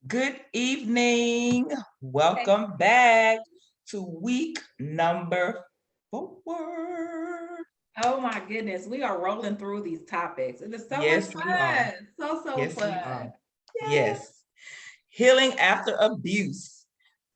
Good evening. Okay. Welcome back to week number 4. Oh my goodness, we are rolling through these topics. It is so much Yes, we are. fun. So Yes, we fun. are. Yes. Yes. Healing After Abuse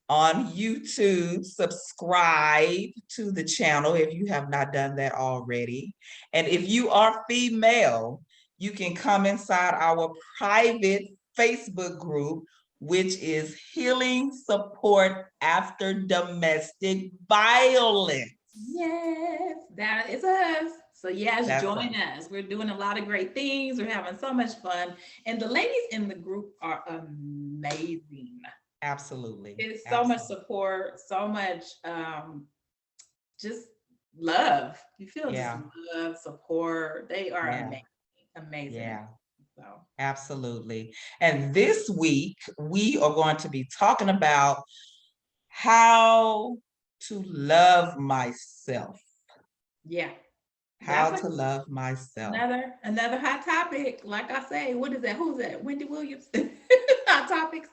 on YouTube. Subscribe to the channel if you have not done that already. And if you are female, you can come inside our private Facebook group, which is Healing Support After Domestic Violence. Yes, that is us. So yes, That's join us. us. We're doing a lot of great things. We're having so much fun. And the ladies in the group are amazing. Absolutely. It's so much Absolutely. support, so much just love. You feel just Yeah. love, support. They are Yeah. amazing. Amazing. Yeah. So Absolutely. And this week, we are going to be talking about how to love myself. yeah. How That's to love myself. another hot topic. Like I say, what is that? Who's that? Wendy Williams. Hot topics.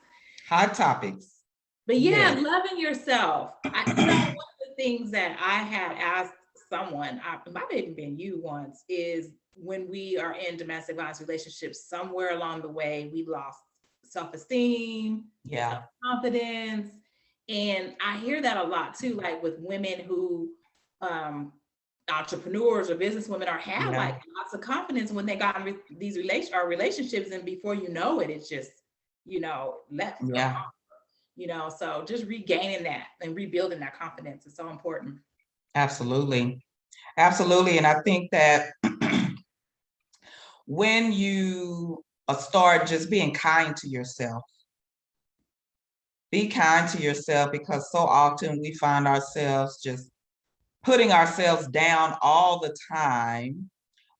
Hot topics. But yeah, Yes. loving yourself. One of the things that I had asked someone, it might have even been you once, is when we are in domestic violence relationships, somewhere along the way, we lost self-esteem, Yeah. self-confidence. And I hear that a lot too, like with women who um entrepreneurs or businesswomen are have Yeah. like lots of confidence when they got in these relationships, and before you know it, it's just left or Yeah. so just regaining that and rebuilding that confidence is so important. Absolutely. Absolutely. And I think that when you start just being kind to yourself, be kind to yourself, because so often we find ourselves just putting ourselves down all the time.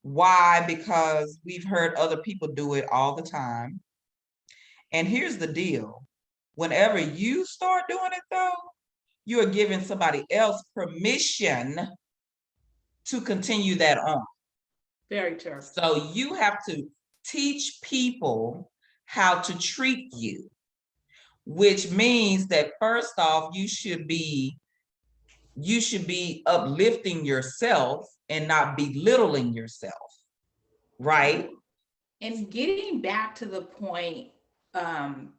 Why? Because we've heard other people do it all the time. And here's the deal. Whenever you start doing it though, you are giving somebody else permission to continue that on. Very true. So you have to teach people how to treat you, which means that first off, you should be uplifting yourself and not belittling yourself, right? And getting back to the point, um,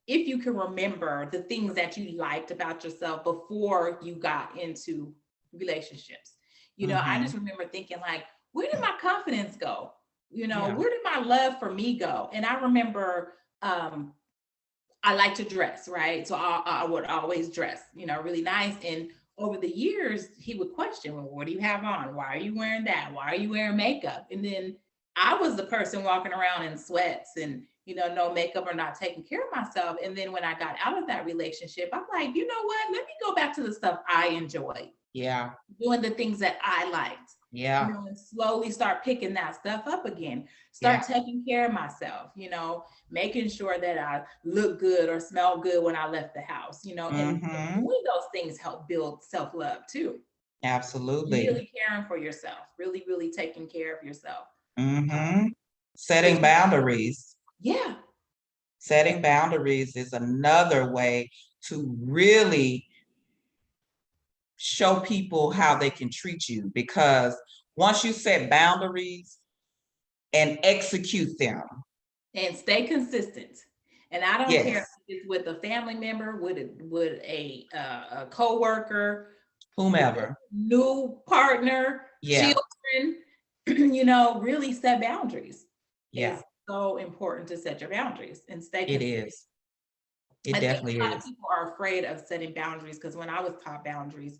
if you can remember the things that you liked about yourself before you got into relationships. I just Mm-hmm. remember thinking like, where did my confidence go? Yeah. Where did my love for me go? And I remember I like to dress, right? So I would always dress, really nice. And over the years, he would question, well, what do you have on? Why are you wearing that? Why are you wearing makeup? And then I was the person walking around in sweats and, no makeup or not taking care of myself. And then when I got out of that relationship, I'm like, you know what? Let me go back to the stuff I enjoy, Yeah. doing the things that I liked, Yeah. and slowly start picking that stuff up again. Start Yeah. taking care of myself, making sure that I look good or smell good when I left the house, and Mm-hmm. doing those things help build self love too. Absolutely. Really caring for yourself, really, really taking care of yourself. Mm-hmm. Setting Because, boundaries. yeah, Setting boundaries is another way to really show people how they can treat you, because once you set boundaries and execute them, and stay consistent. And I don't care if yes, it's with a family member, with a coworker, with a whomever, new partner, yeah, children, really set boundaries. yeah, It's so important to set your boundaries and stay it consistent. is. It I think definitely a lot of is. people are afraid of setting boundaries because when I was taught boundaries,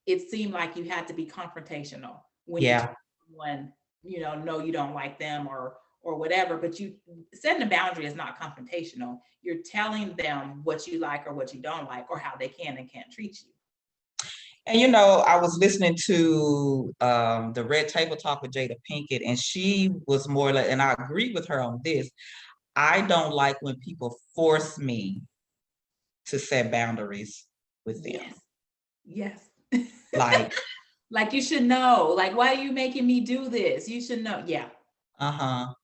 it seemed like you had to be confrontational when you told Yeah, someone, no, you don't like them or whatever. But you setting a boundary is not confrontational. You're telling them what you like or what you don't like or how they can and can't treat you. and I was listening to the Red Table Talk with Jada Pinkett, and she was more like, and I agree with her on this. I don't like when people force me to set boundaries with them. Yes. Yes. Like, Like you should know. Like, why are you making me do this? You should know. Yeah. uh-huh.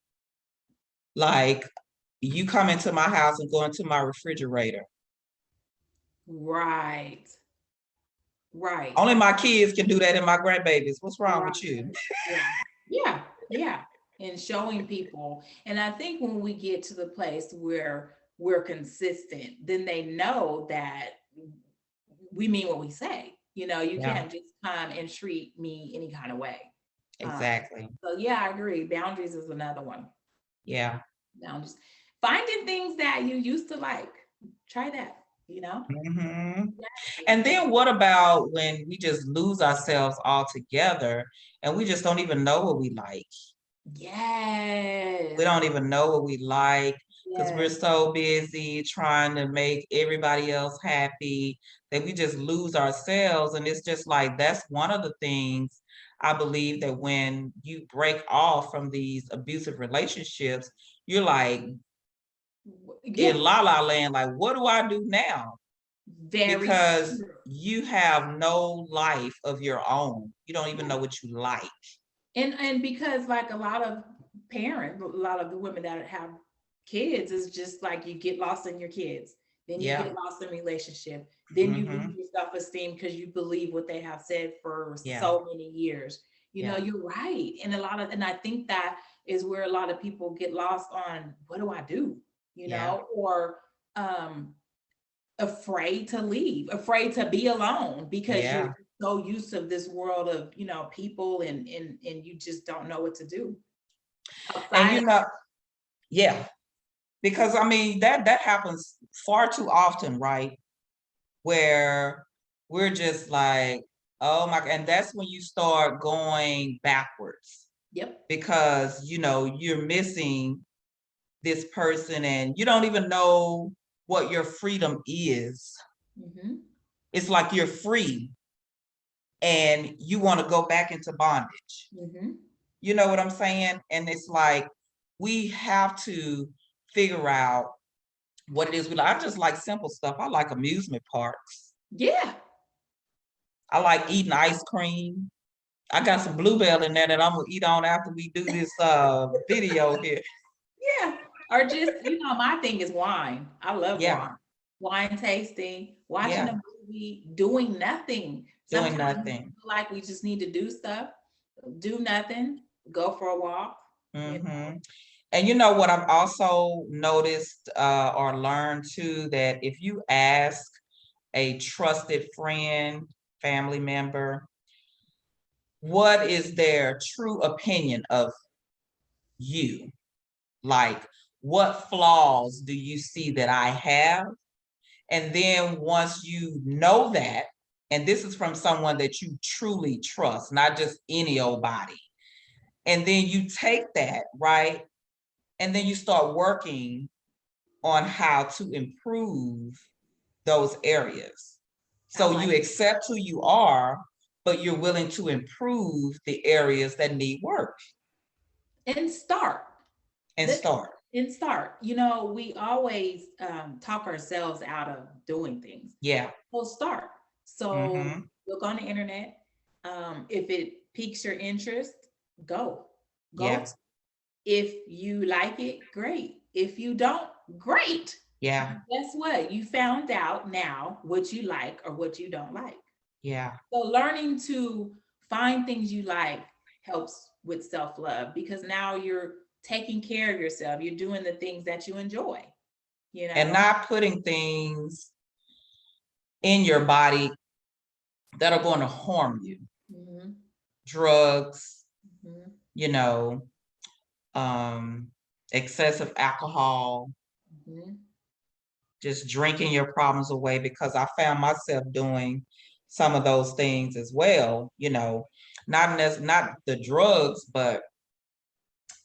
Like, you come into my house and go into my refrigerator. Right. Right. Only my kids can do that and my grandbabies. What's wrong Right. with you? Yeah. Yeah. Yeah. And showing people. And I think when we get to the place where we're consistent, then they know that we mean what we say. You know, you Yeah, can't just come and treat me any kind of way. Um, exactly. so yeah, I agree. Boundaries is another one. Yeah. Boundaries. Finding things that you used to like. Try that, you know? Hmm. Yes. And then what about when we just lose ourselves altogether and we just don't even know what we like? We Yes. don't even know what we like because we're Yes. so busy trying to make everybody else happy that we just lose ourselves. And it's just like that's one of the things I believe that when you break off from these abusive relationships, you're like Yeah. in la la land, like, what do I do now? Very Because true. you have no life of your own. You don't even Yeah. know what you like. And because like a lot of parents, a lot of the women that have kids is just like you get lost in your kids, then you Yeah. get lost in relationship, then you lose Hmm. your self-esteem because you believe what they have said for Yeah. so many years. You know, Yeah. you're right. And I think that is where a lot of people get lost on what do I do? You Yeah. know, or um afraid to leave, afraid to be alone because you're Yeah. so used to this world of, you know, people and you just don't know what to do And outside. you know, yeah, because I mean that happens far too often, right? Where we're just like, oh my, and that's when you start going backwards Yep. because you know you're missing this person and you don't even know what your freedom is. Hmm. It's like you're free and you want to go back into bondage. Hmm. You know what I'm saying? And it's like we have to figure out what it is we like. I just like simple stuff. I like amusement parks. Yeah. I like eating ice cream. I got some bluebell in there that I'm gonna eat on after we do this video here. Yeah. Or just, you know, my thing is wine. I love Yeah, wine. Wine tasting, watching yeah, a movie, doing nothing. doing Sometimes we nothing. feel like we just need to do stuff, do nothing, go for a walk, you Hmm. know. And you know what I've also noticed or learned too, that if you ask a trusted friend, family member, what is their true opinion of you? Like, what flaws do you see that I have? And then once you know that, and this is from someone that you truly trust, not just any old body, and then you take that, right? And then you start working on how to improve those areas. I So like you accept who you are, but you're willing to improve the areas that need work and start. and That start. and start. You know, we always talk ourselves out of doing things. Yeah. So start. So Mm-hmm. look on the internet. If it piques your interest, go. Go. Yeah. If you like it, great. If you don't, great. Yeah. Guess what? You found out now what you like or what you don't like. Yeah. So learning to find things you like helps with self-love because now you're taking care of yourself. You're doing the things that you enjoy, you And know? not putting things in your body that are going to harm you. Mhm, Drugs, mhm, you know, um, excessive alcohol, mhm. just drinking your problems away because I found myself doing some of those things as well, you know, not the drugs, but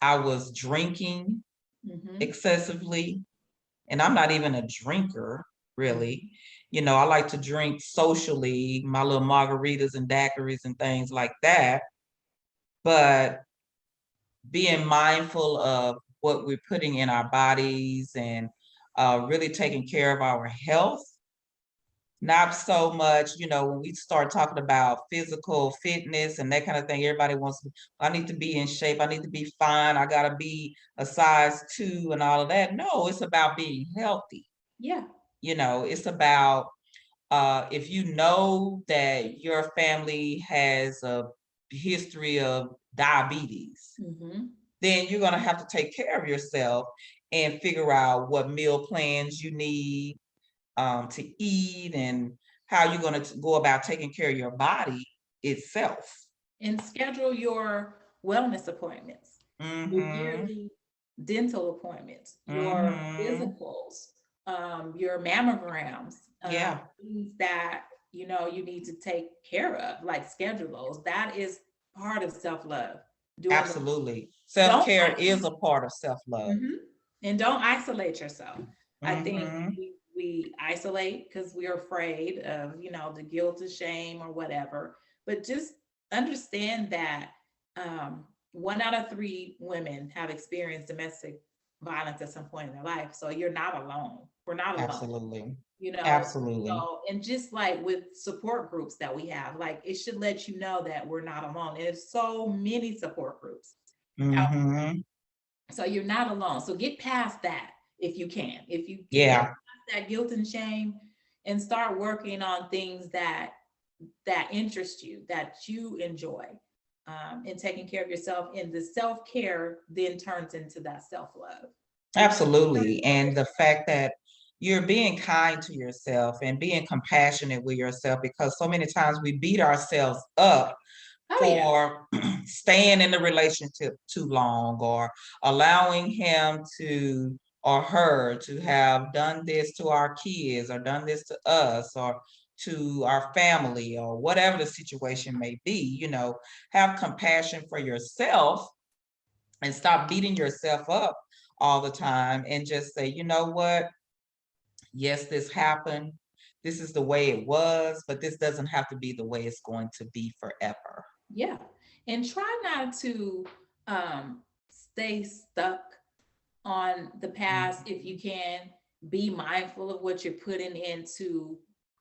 I was drinking Mhm, excessively and I'm not even a drinker really. mhm. You know, I like to drink socially, my little margaritas and daiquiris and things like that, but being mindful of what we're putting in our bodies and really taking care of our health, not so much, when we start talking about physical fitness and that kind of thing, everybody wants to, I need to be in shape, I need to be fine, I gotta be a size 2 and all of that. No, it's about being healthy. Yeah. It's about if you know that your family has a history of diabetes, Mhm. then you're gonna have to take care of yourself and figure out what meal plans you need to eat and how you're going to go about taking care of your body itself. And schedule your wellness appointments, your Mm-hmm. yearly dental appointments, your Mm-hmm. physicals, your mammograms, Yeah, things that you need to take care of, like schedule those. That is part of self-love. Doing the absolutely. don't Self-care is a part of self-love. Mhm. And don't isolate yourself. I think Mm-hmm. we isolate because we're afraid of, the guilt or shame or whatever. But just understand that 1 out of 3 women have experienced domestic violence at some point in their life. So you're not alone. We're not alone, Absolutely. you know. Absolutely. So, and just like with support groups that we have, like it should let you know that we're not alone. And there's so many support groups out. Mm-hmm. So you're not alone. So get past that if you can. If you can get Yeah, past that guilt and shame and start working on things that interest you, that you enjoy, and taking care of yourself. And the self-care then turns into that self-love. absolutely. And the fact that you're being kind to yourself and being compassionate with yourself, because so many times we beat ourselves up Oh yeah. for staying in the relationship too long, or allowing him to or her to have done this to our kids or done this to us or to our family or whatever the situation may be. Have compassion for yourself and stop beating yourself up all the time and just say, you know what, yes, this happened, this is the way it was, but this doesn't have to be the way it's going to be forever. Yeah. And try not to stay stuck on the past if you can. Be mindful of what you're putting into,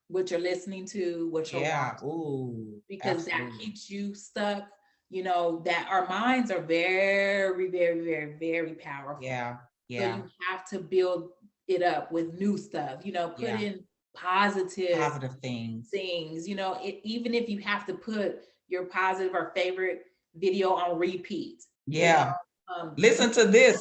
what you're listening to, what you're Yeah. watching, Ooh, because that absolutely. keeps you stuck. That our minds are very, very, very, very powerful. Yeah. So Yeah. you have to build it up with new stuff, put Yeah. in positive Positive things. things, even if you have to put your positive or favorite video on repeat, Yeah. you Listen to this.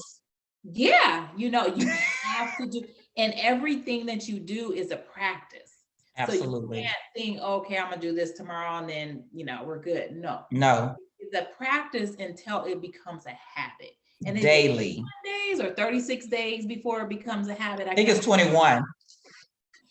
yeah, you have to do, and everything that you do is a practice. So you Absolutely. can't think, okay, I'm gonna do this tomorrow and then, we're good. No, No. it's a practice until it becomes a habit. And is it Daily. 21 days or 36 days before it becomes a habit? I I think can't. it's 21.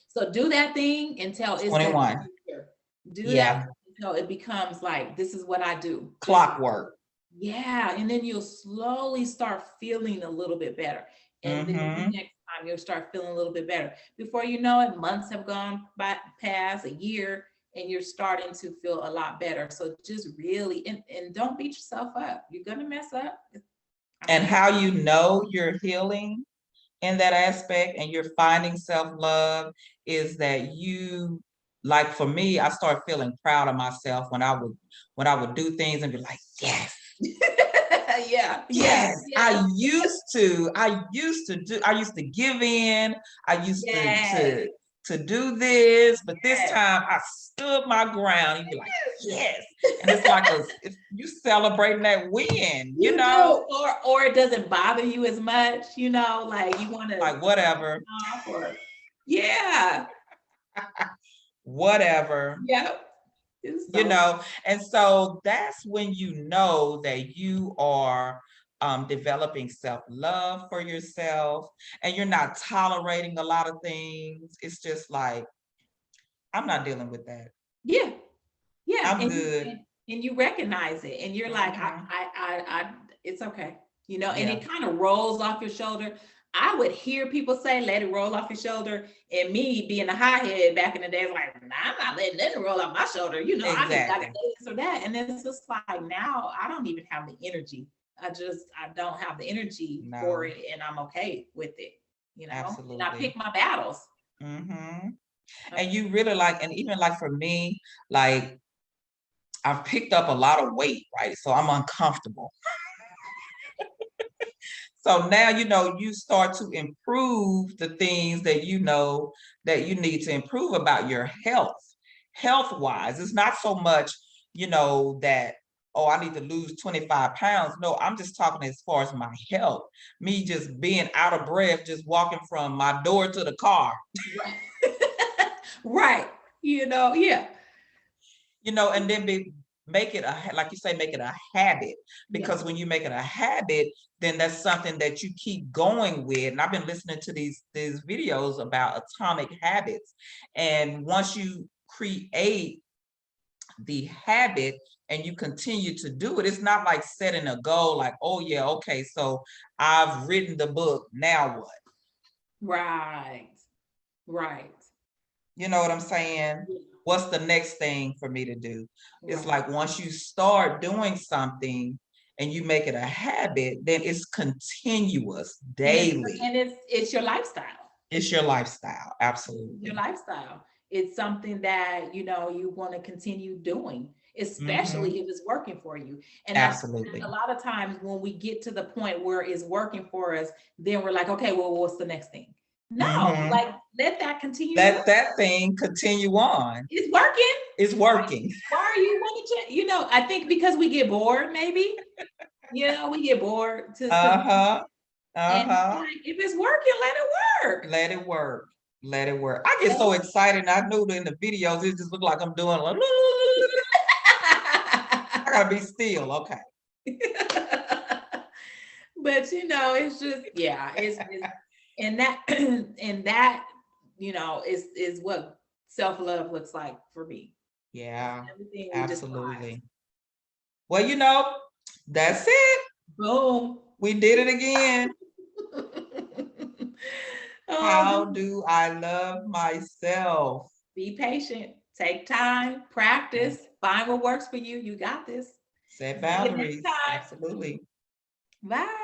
So do that thing until it's second 21. nature. Do that Yeah. until it becomes like, this is what I do. Clockwork. Yeah, and then you'll slowly start feeling a little bit better. And then the Mm-hmm. next time you'll start feeling a little bit better. Before you know it, months have gone by past a year, and you're starting to feel a lot better. So just really, and don't beat yourself up. You're gonna mess up. I And mean, how you know you're healing in that aspect and you're finding self-love is that you, like for me, I start feeling proud of myself when I would do things and be like, yes, yeah, yeah, yes. yeah, I used to give in, I used to yes, to to do this, but this yes. time I stood my ground. You'd be like, yes. And it's like you celebrating that win, You do, or it doesn't bother you as much, like you want to like whatever, off, or yeah, whatever. yeah. It's you so know and so that's when you know that you are developing self-love for yourself, and you're not tolerating a lot of things. It's just like, I'm not dealing with that. yeah, yeah, I'm and good. you recognize it, and you're like, Hmm. it's okay, and Yeah, it kind of rolls off your shoulder. I would hear people say, "Let it roll off your shoulder," and me being a high head back in the day, like, nah, I'm not letting it roll off my shoulder. I just got to exactly. say this or that, and then it's just like now I don't even have the energy. I don't have the energy for No, it, and I'm okay with it. And I absolutely. pick my battles. Hmm. And you really like, and even like for me, like I've picked up a lot of weight, right? So I'm uncomfortable. So now, you start to improve the things that you know that you need to improve about your health wise. It's not so much, that, oh, I need to lose 25 pounds. No, I'm just talking as far as my health, me just being out of breath, just walking from my door to the car. Right. Right. Yeah. And then make it like you say, make it a habit, because Yeah. when you make it a habit, then that's something that you keep going with. And I've been listening to these videos about atomic habits. And once you create the habit and you continue to do it, it's not like setting a goal like, oh yeah, okay, so I've written the book, now what? Right. Right. You know what I'm saying? Yeah. What's the next thing for me to do? It's Right. like once you start doing something and you make it a habit, then it's continuous daily. And it's your lifestyle. It's your lifestyle. Your Absolutely. lifestyle. It's something that you want to continue doing, especially if it's working for you. And I think Absolutely. a lot of times when we get to the point where it's working for us, then we're like, okay, well, what's the next thing? No, Mhm. like let that continue. Let that thing continue on. It's working. It's working. Why are you wanting to change? I think because we get bored, maybe. We get bored to Uh-huh. and Uh-huh. like, if it's working, let it work. Let it work. Let it work. I get so excited. I knew in the videos, it just looked like I'm doing like, I gotta be still. Okay. But it's just, yeah, it's and that and that is what self-love looks like for me. Yeah, Everything we described. absolutely. Well, that's it. Boom. We did it again. How Oh, do I love myself? be patient, take time, practice, find what works for you. You got this. Set See you next boundaries. time. Absolutely. Bye.